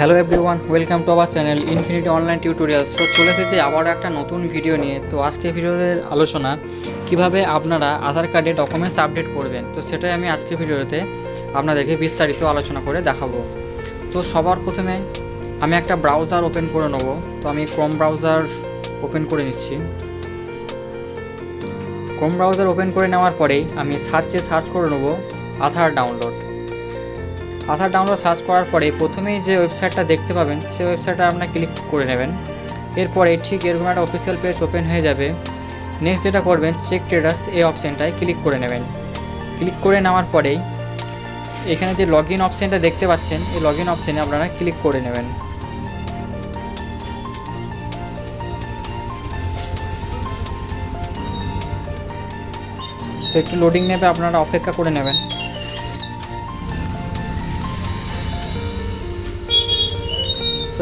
Hello everyone, welcome to our channel infinity online tutorial. So চলে এসেছি আবারও একটা নতুন ভিডিও নিয়ে। তো আজকে ভিডিওতে আলোচনা কিভাবে আপনারা আধার কার্ডে ডকুমেন্টস আপডেট করবেন, তো সেটাই আমি আজকে ভিডিওতে আপনাদেরকে বিস্তারিত আলোচনা করে দেখাবো। তো সবার প্রথমে আমি একটা ব্রাউজার ওপেন করে নেব। তো আমি ক্রোম ব্রাউজার ওপেন করে নিচ্ছি। ক্রোম ব্রাউজার ওপেন করে নেওয়ার পরেই আমি সার্চ করে নেব আধার ডাউনলোড। আধার ডাউনলোড সার্চ করার পরে প্রথমেই যে ওয়েবসাইটটা দেখতে পাবেন সেই ওয়েবসাইটে আপনারা ক্লিক করে নেবেন। এরপরে ঠিক এরকম একটা অফিসিয়াল পেজ ওপেন হয়ে যাবে। নেক্সট যেটা করবেন, চেক স্ট্যাটাস এই অপশানটায় ক্লিক করে নেবেন। ক্লিক করে নেওয়ার পরেই এখানে যে লগ ইন অপশানটা দেখতে পাচ্ছেন, এই লগ ইন অপশানে আপনারা ক্লিক করে নেবেন। তো একটু লোডিং নেবে, আপনারা অপেক্ষা করে নেবেন।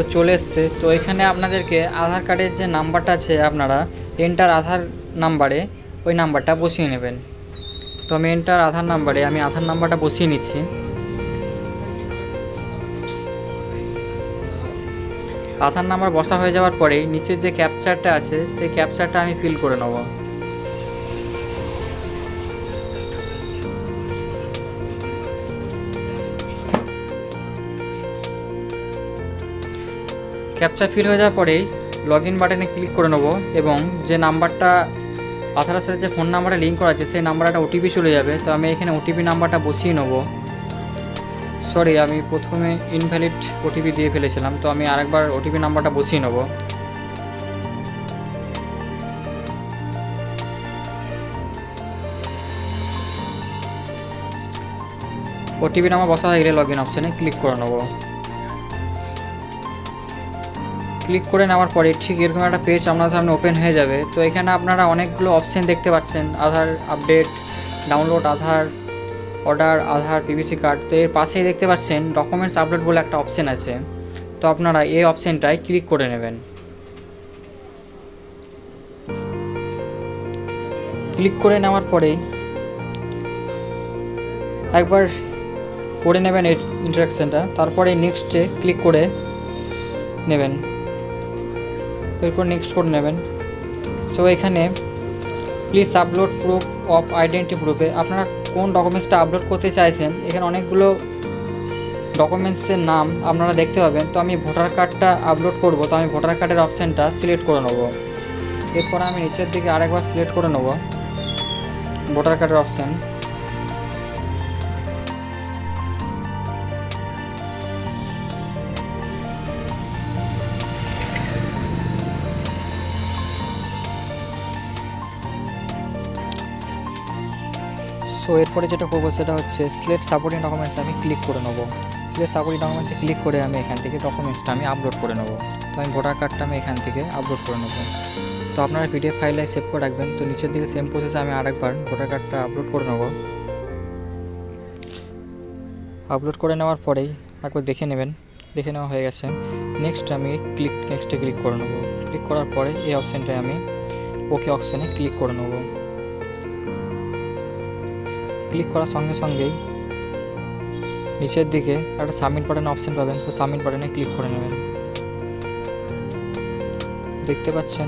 তো চলে এসছে। তো এখানে আপনাদেরকে আধার কার্ডের যে নাম্বারটা আছে আপনারা এন্টার আধার নাম্বারে ওই নাম্বারটা বসিয়ে নেবেন। তো আমি এন্টার আধার নাম্বারে আমি আধার নাম্বারটা বসিয়ে নিচ্ছি। আধার নাম্বার বসা হয়ে যাওয়ার পরেই নিচের যে ক্যাপচারটা আছে সেই ক্যাপচারটা আমি ফিল করে নেব। ক্যাপচার ফিল হয়ে যাওয়ার পরেই লগ ইন বাটনে ক্লিক করে নেব এবং যে নাম্বারটা আধারের সাথে যে ফোন নাম্বারটা লিঙ্ক করা আছে সেই নাম্বারটা ওটিপি চলে যাবে। তো আমি এখানে ওটিপি নাম্বারটা বসিয়ে নেব। সরি, আমি প্রথমে ইনভ্যালিড ওটিপি দিয়ে ফেলেছিলাম, তো আমি আরেকবার ওটিপি নাম্বারটা বসিয়ে নেব। ওটিপি নাম্বার বসা হয়ে গেলে লগ ইন অপশানে ক্লিক করে নেব। ক্লিক করে নেওয়ার পরে ঠিক এরকম একটা পেজ আপনার সামনে ওপেন হয়ে যাবে। তো এখানে আপনারা অনেকগুলো অপশান দেখতে পাচ্ছেন, আধার আপডেট, ডাউনলোড আধার, অর্ডার আধার, পিভিসি কার্ড। তো এর পাশেই দেখতে পাচ্ছেন ডকুমেন্টস আপলোড বলে একটা অপশান আছে। তো আপনারা এই অপশানটায় ক্লিক করে নেবেন। ক্লিক করে নেওয়ার পরেই একবার পড়ে নেবেন এই ইন্টারাকশানটা, তারপরে নেক্সটে ক্লিক করে নেবেন। এরপর নেক্সট করে নেবেন। সো এখানে please upload proof of identity প্রুফে আপনারা কোন ডকুমেন্টসটা আপলোড করতে চাইছেন। এখানে অনেকগুলো ডকুমেন্টসের নাম আপনারা দেখতে পাবেন। তো আমি ভোটার কার্ডটা আপলোড করব, তো আমি ভোটার কার্ডের অপশানটা সিলেক্ট করে নেব। এরপর আমি নিচের দিকে আরেকবার সিলেক্ট করে নেব ভোটার কার্ডের অপশান। সো এরপরে যেটা করবো সেটা হচ্ছে সিলেক্ট সাপোর্টিং ডকুমেন্টস আমি ক্লিক করে নেবো। সিলেক্ট সাপোর্টিং ডকুমেন্টসে ক্লিক করে আমি এখান থেকে ডকুমেন্টসটা আমি আপলোড করে নেবো। তো আমি ভোটার কার্ডটা আমি এখান থেকে আপলোড করে নেবো। তো আপনারা পিডিএফ ফাইলে সেভ করে রাখবেন। তো নিচের দিকে সেম প্রসেসে আমি আরেকবার ভোটার কার্ডটা আপলোড করে নেবো। আপলোড করে নেওয়ার পরেই একবার দেখে নেবেন, দেখে নেওয়া হয়ে গেছে। নেক্সট আমি নেক্সটে ক্লিক করে নেবো। ক্লিক করার পরে এই অপশানটায় আমি ওকে অপশানে ক্লিক করে নেবো। ক্লিক করার সঙ্গে সঙ্গেই নিচের দিকে একটা সাবমিট বাটনের অপশান পাবেন। তো সাবমিট বাটনে ক্লিক করে নেবেন। দেখতে পাচ্ছেন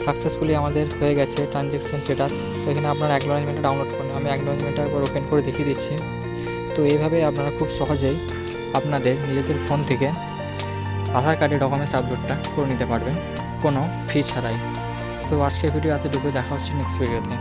সাকসেসফুলি আমাদের হয়ে গেছে ট্রানজ্যাকশন স্ট্যাটাস। তো এখানে আপনারা অ্যাকনোলেজমেন্টটা ডাউনলোড করুন। আমি অ্যাকনোলেজমেন্টটা একবার ওপেন করে দেখিয়ে দিচ্ছি। তো এইভাবে আপনারা খুব সহজেই আপনাদের নিজেদের ফোন থেকে আধার কার্ডের ডকুমেন্টস আপলোডটা করে নিতে পারবেন কোনো ফি ছাড়াই। তো আজকের ভিডিও এতটুকু, দেখা হচ্ছে নেক্সট ভিডিওতে।